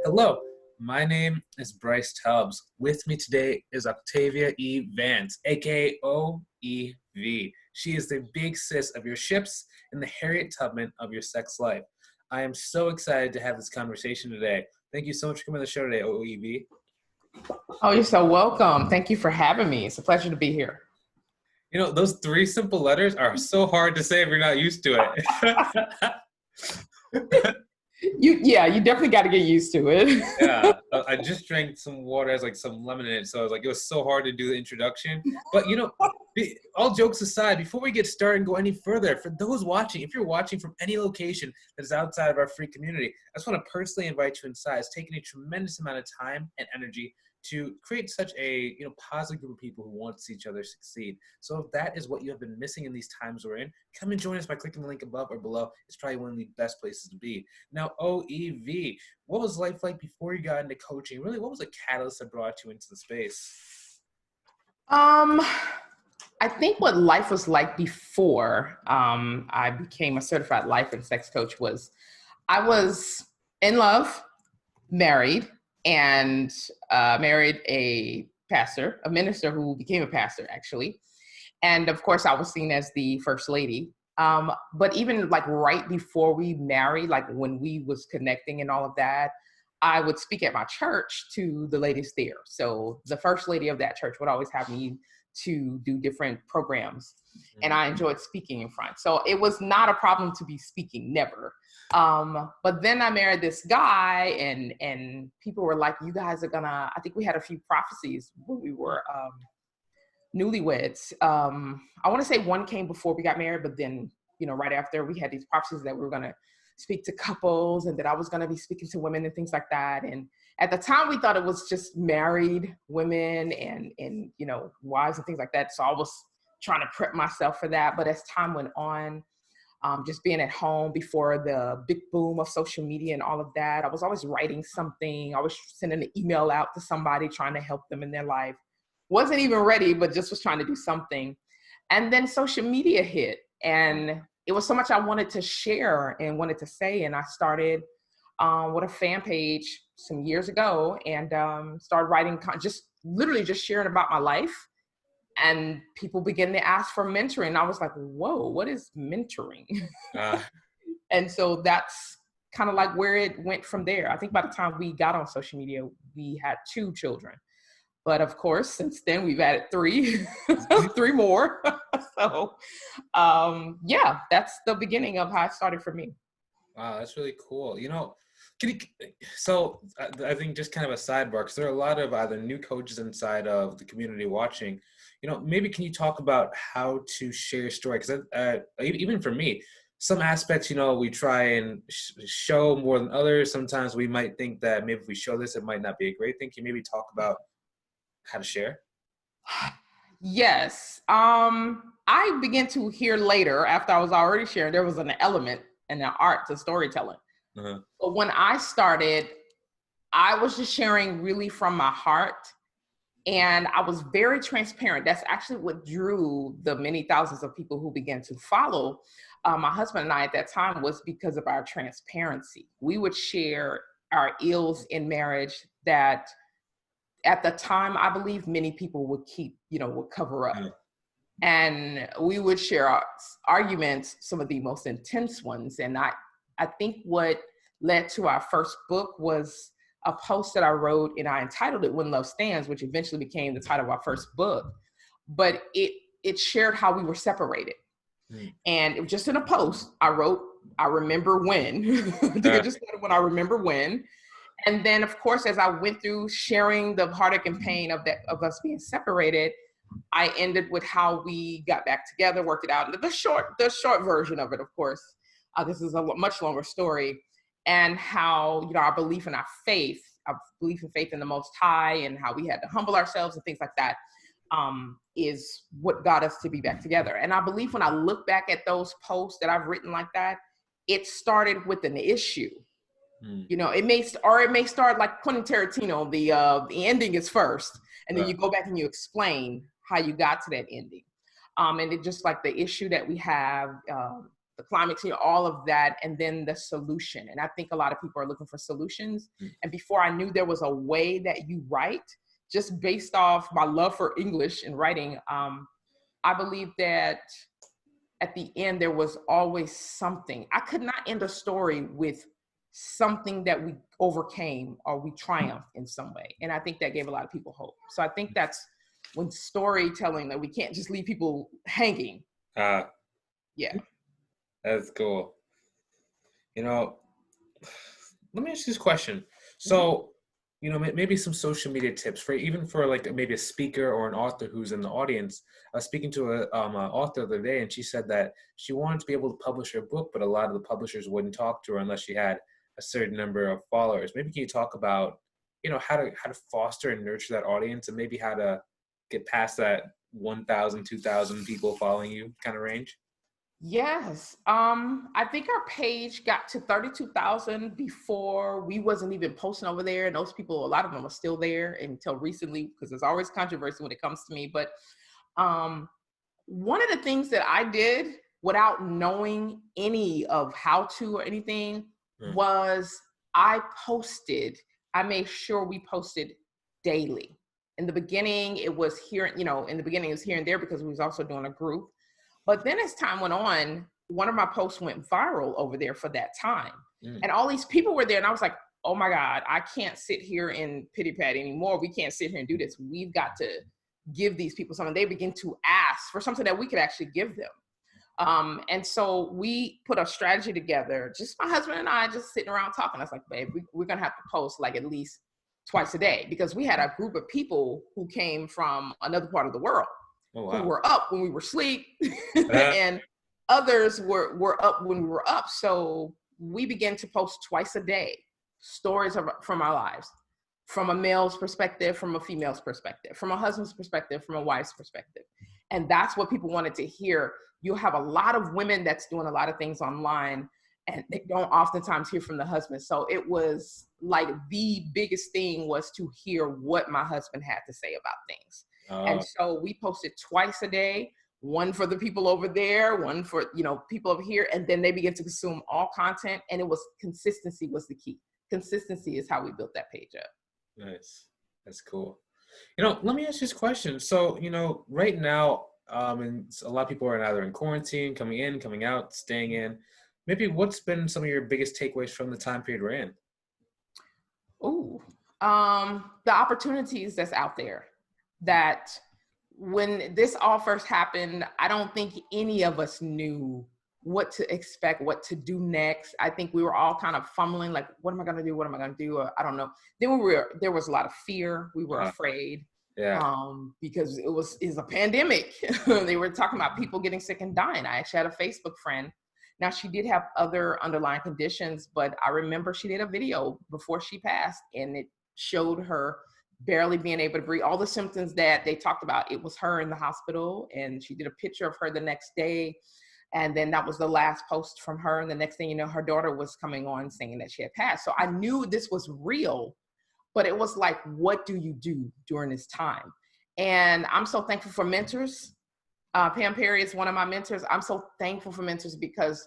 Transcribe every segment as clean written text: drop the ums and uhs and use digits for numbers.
Hello, my name is Bryce Tubbs. With me today is Octavia E. Vance, aka OEV. She is the big sis of your ships and the Harriet Tubman of your sex life. I am so excited to have this conversation today. Thank you so much for coming on the show today, OEV. Oh, you're so welcome. Thank you for having me. It's a pleasure to be here. You know, those three simple letters are so hard to say if you're not used to it. You definitely got to get used to it. Yeah, I just drank some water, has like some lemon in it, so I was like, it was so hard to do the introduction. But you know, all jokes aside, before we get started and go any further, for those watching, if you're watching from any location that is outside of our free community, I just want to personally invite you inside. It's taken a tremendous amount of time and energy to create such a positive group of people who want to see each other succeed. So if that is what you have been missing in these times we're in, come and join us by clicking the link above or below. It's probably one of the best places to be. Now, OEV, what was life like before you got into coaching? Really, what was the catalyst that brought you into the space? I think what life was like before I became a certified life and sex coach was I was in love, married, and married a minister who became a pastor, actually. And of course, I was seen as the first lady. But even like right before we married, like when we was connecting and all of that, I would speak at my church to the ladies there. So the first lady of that church would always have me to do different programs. And I enjoyed speaking in front. So it was not a problem to be speaking, never. But then I married this guy and people were like, you guys are gonna, I think we had a few prophecies when we were newlyweds. I wanna say one came before we got married, but then, right after we had these prophecies that we were gonna speak to couples and that I was gonna be speaking to women and things like that. And at the time we thought it was just married women and wives and things like that. So I was trying to prep myself for that. But as time went on, just being at home before the big boom of social media and all of that, I was always writing something. I was sending an email out to somebody trying to help them in their life. Wasn't even ready, but just was trying to do something. And then social media hit, and it was so much I wanted to share and wanted to say. And I started with a fan page some years ago and started writing, literally just sharing about my life. And people began to ask for mentoring. I was like, whoa, what is mentoring? And so that's kind of like where it went from there. I think by the time we got on social media, we had 2 children. But of course, since then we've added 3, 3 more. So that's the beginning of how it started for me. Wow, that's really cool. So I think just kind of a sidebar, because there are a lot of either new coaches inside of the community watching. Maybe can you talk about how to share your story? Because even for me, some aspects, we try and show more than others. Sometimes we might think that maybe if we show this, it might not be a great thing. Can you maybe talk about how to share? Yes. I began to hear later, after I was already sharing, there was an element and an art to storytelling. Uh-huh. But when I started, I was just sharing really from my heart. And I was very transparent. That's actually what drew the many thousands of people who began to follow my husband and I at that time, was because of our transparency. We would share our ills in marriage that at the time, I believe many people would would cover up. And we would share our arguments, some of the most intense ones. And I think what led to our first book was a post that I wrote, and I entitled it When Love Stands, which eventually became the title of our first book. But it shared how we were separated. And it was just in a post I wrote, I remember when. I think I just said when I remember when. And then, of course, as I went through sharing the heartache and pain of us being separated, I ended with how we got back together, worked it out. And the short version of it, of course, this is a much longer story, and how our belief in our faith in the Most High, and how we had to humble ourselves and things like that, is what got us to be back together. And I believe when I look back at those posts that I've written like that, it started with an issue. It may start like Quentin Tarantino. The ending is first, and then you go back and you explain how you got to that ending. And it just like the issue that we have the climax, you know, all of that, and then the solution. And I think a lot of people are looking for solutions. And before I knew there was a way that you write, just based off my love for English and writing, I believe that at the end, there was always something. I could not end a story with something that we overcame or we triumphed in some way. And I think that gave a lot of people hope. So I think that's when storytelling, that we can't just leave people hanging. Yeah. That's cool. You know, let me ask you this question. So, you know, maybe some social media tips for even for like maybe a speaker or an author who's in the audience. I was speaking to an author the other day, and she said that she wanted to be able to publish her book, but a lot of the publishers wouldn't talk to her unless she had a certain number of followers. Maybe can you talk about, you know, how to foster and nurture that audience, and maybe how to get past that 1,000, 2,000 people following you kind of range? Yes. I think our page got to 32,000 before we wasn't even posting over there. And those people, a lot of them are still there until recently, because there's always controversy when it comes to me. But one of the things that I did without knowing any of how to or anything was I made sure we posted daily. In the beginning, it was here, you know, in the beginning it was here and there because we was also doing a group. But then as time went on, one of my posts went viral over there for that time. And all these people were there. And I was like, oh my God, I can't sit here in pity pat anymore. We can't sit here and do this. We've got to give these people something. They begin to ask for something that we could actually give them. And so we put a strategy together, just my husband and I just sitting around talking. I was like, babe, we're going to have to post like at least twice a day, because we had a group of people who came from another part of the world. Oh, wow. Who were up when we were asleep, and others were up when we were up. So we began to post twice a day, stories from our lives, from a male's perspective, from a female's perspective, from a husband's perspective, from a wife's perspective. And that's what people wanted to hear. You'll have a lot of women that's doing a lot of things online, and they don't oftentimes hear from the husband. So it was like the biggest thing was to hear what my husband had to say about things. And so we posted twice a day, one for the people over there, one for, you know, people over here. And then they began to consume all content. And it was consistency was the key. Consistency is how we built that page up. Nice. That's cool. You know, let me ask you this question. So, you know, right now, and a lot of people are either in quarantine, coming in, coming out, staying in. Maybe what's been some of your biggest takeaways from the time period we're in? The opportunities that's out there. That when this all first happened, I don't think any of us knew what to expect, what to do next. I think we were all kind of fumbling, like, what am I going to do? What am I going to do? I don't know. Then there was a lot of fear. We were afraid. Because it was a pandemic. They were talking about people getting sick and dying. I actually had a Facebook friend. Now, she did have other underlying conditions, but I remember she did a video before she passed, and it showed her barely being able to breathe, all the symptoms that they talked about. It was her in the hospital, and she did a picture of her the next day. And then that was the last post from her. And the next thing you know, her daughter was coming on saying that she had passed. So I knew this was real, but it was like, what do you do during this time? And I'm so thankful for mentors. Pam Perry is one of my mentors. I'm so thankful for mentors because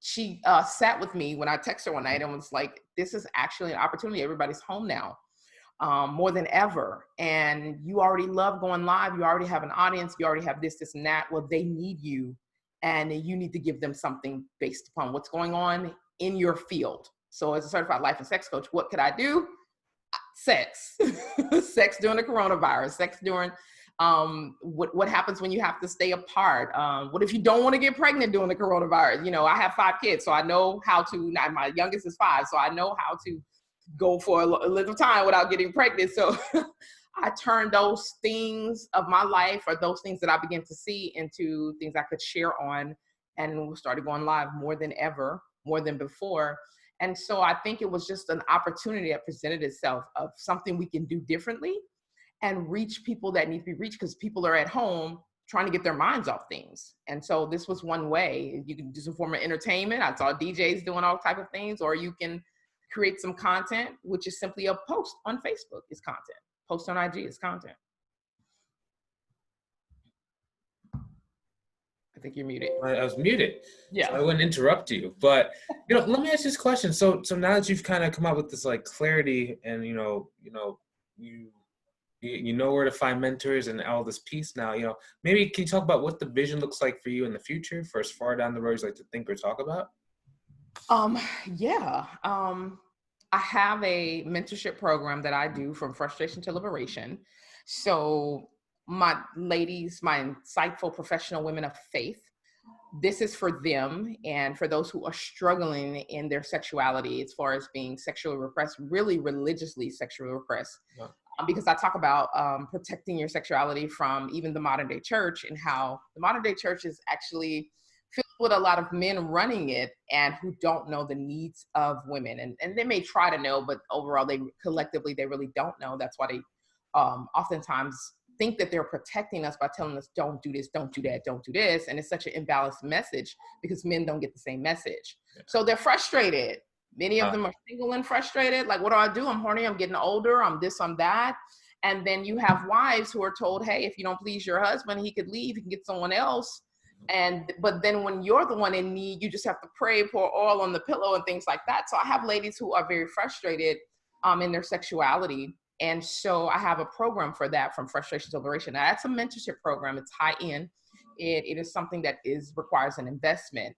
she sat with me when I texted her one night and was like, this is actually an opportunity. Everybody's home now. More than ever. And you already love going live. You already have an audience. You already have this, and that. Well, they need you, and you need to give them something based upon what's going on in your field. So as a certified life and sex coach, what could I do? Sex. Sex during the coronavirus, sex during what happens when you have to stay apart? What if you don't want to get pregnant during the coronavirus? You know, I have 5 kids, so I know how to, my youngest is 5, so I know how to go for a little time without getting pregnant. So I turned those things of my life, or those things that I began to see, into things I could share on, and we started going live more than ever, more than before. And so I think it was just an opportunity that presented itself of something we can do differently and reach people that need to be reached, because people are at home trying to get their minds off things. And so this was one way. You can do some form of entertainment. I saw DJs doing all type of things, or you can create some content, which is simply a post on Facebook is content. Post on IG is content. think you're muted. I was muted, Yeah. so I wouldn't interrupt you. But let me ask you this question. So now that you've kind of come up with this like clarity, and you know where to find mentors and all this peace now, maybe can you talk about what the vision looks like for you in the future, for as far down the road as you like to think or talk about? Yeah. I have a mentorship program that I do from frustration to liberation. So my ladies, my insightful professional women of faith, this is for them and for those who are struggling in their sexuality as far as being sexually repressed, really religiously sexually repressed. Yeah. Because I talk about protecting your sexuality from even the modern day church, and how the modern day church is actually filled with a lot of men running it and who don't know the needs of women. And they may try to know, but overall they really don't know. That's why they oftentimes think that they're protecting us by telling us, don't do this, don't do that, don't do this. And it's such an imbalanced message because men don't get the same message. Yeah. So they're frustrated. Many of them are single and frustrated. Like, what do? I'm horny. I'm getting older. I'm this, I'm that. And then you have wives who are told, hey, if you don't please your husband, he could leave. He can get someone else. But then when you're the one in need, you just have to pray, pour oil on the pillow and things like that. So I have ladies who are very frustrated in their sexuality. And so I have a program for that, from frustration to liberation. Now, that's a mentorship program. It's high end. It is something that requires an investment.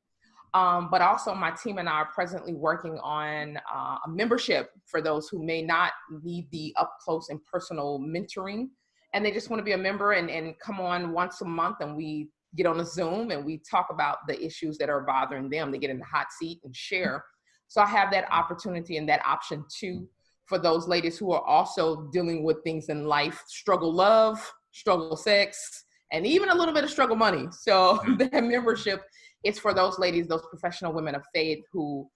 But also my team and I are presently working on a membership for those who may not need the up close and personal mentoring, and they just want to be a member and come on once a month, and we get on a Zoom and we talk about the issues that are bothering them. They get in the hot seat and share. So I have that opportunity and that option too for those ladies who are also dealing with things in life: struggle love, struggle sex, and even a little bit of struggle money. So that membership, it's for those ladies, those professional women of faith who,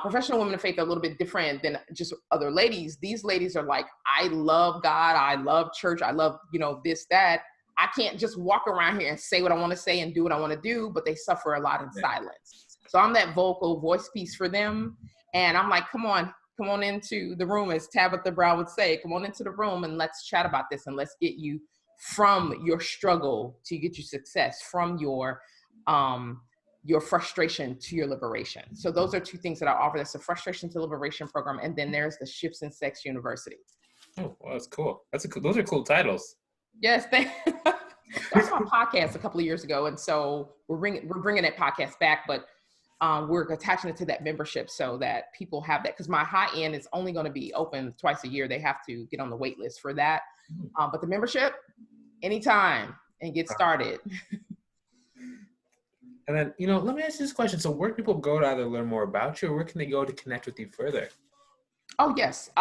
professional women of faith are a little bit different than just other ladies. These ladies are like, I love God, I love church, I love, this, that. I can't just walk around here and say what I want to say and do what I want to do, but they suffer a lot in silence. So I'm that vocal voice piece for them. And I'm like, come on into the room, as Tabitha Brown would say, come on into the room and let's chat about this, and let's get you from your struggle to get you success, from your frustration to your liberation. So those are two things that I offer. That's a frustration to liberation program. And then there's the Shifts in Sex University. Oh, well, that's cool. Those are cool titles. Yes. That's my podcast a couple of years ago. And so we're bringing that podcast back, but we're attaching it to that membership so that people have that. Because my high end is only going to be open twice a year. They have to get on the wait list for that. But the membership, anytime, and get started. And then, let me ask you this question. So where can people go to either learn more about you, or where can they go to connect with you further? Oh, yes.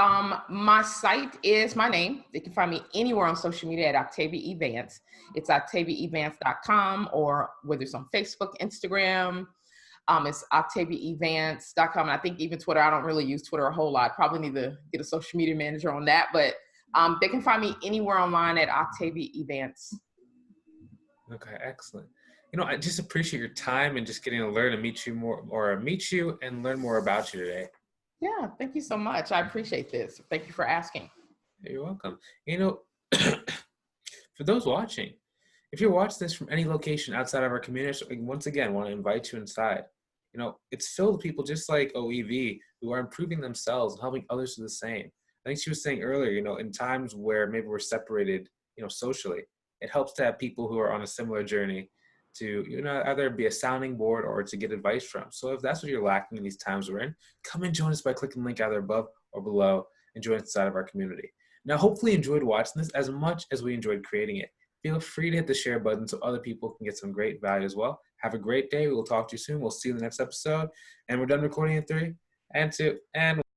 My site is my name. They can find me anywhere on social media at Octavia E. Vance. It's octaviaevance.com, or whether it's on Facebook, Instagram, it's octaviaevance.com. And I think even Twitter. I don't really use Twitter a whole lot. Probably need to get a social media manager on that. But they can find me anywhere online at Octavia E. Vance. Okay, excellent. I just appreciate your time and just getting to learn and meet you and learn more about you today. Yeah, thank you so much. I appreciate this. Thank you for asking. You're welcome. For those watching, if you're watching this from any location outside of our community, once again, I want to invite you inside. It's filled with people just like OEV who are improving themselves and helping others do the same. I think she was saying earlier, in times where maybe we're separated, socially, it helps to have people who are on a similar journey to, either be a sounding board or to get advice from. So if that's what you're lacking in these times we're in, come and join us by clicking the link either above or below and join inside of our community. Now, hopefully you enjoyed watching this as much as we enjoyed creating it. Feel free to hit the share button so other people can get some great value as well. Have a great day. We will talk to you soon. We'll see you in the next episode. And we're done recording in 3 and 2 and 1.